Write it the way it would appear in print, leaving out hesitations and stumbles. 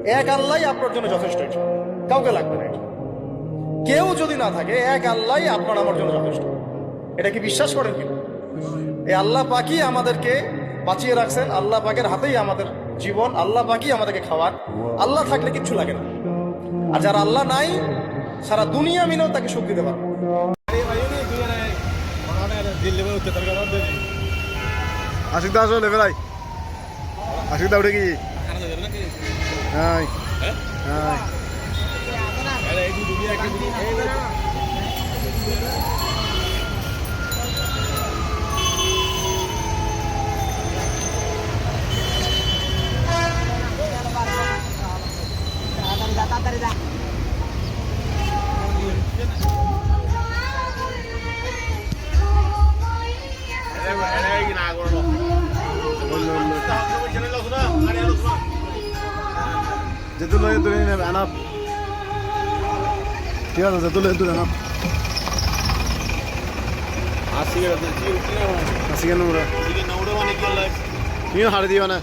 এক আল্লাহই আপনার জন্য যথেষ্ট, কাউকে লাগবে না। কেউ যদি না থাকে, এক আল্লাহই আপনার আমার জন্য যথেষ্ট। এটা কি বিশ্বাস করেন কি? এই আল্লাহ পাকই আমাদেরকে বাঁচিয়ে রাখছেন, আল্লাহ পাকের হাতেই আমাদের জীবন, আল্লাহ পাকই আমাদেরকে খাওয়ার। আল্লাহ থাকলে কিচ্ছু লাগে না। আর যার আল্লাহ নাই, সারা দুনিয়া মিলেও তাকে সুখ দিতে পারবে। আশিক দা আসো লেভেল আই, আশিক দা উঠে কি যেতুল তুলে নেবে আনাপ, ঠিক আছে যেতুল তুলে আনাপ। আসি কেন তুমি হারে দিও না।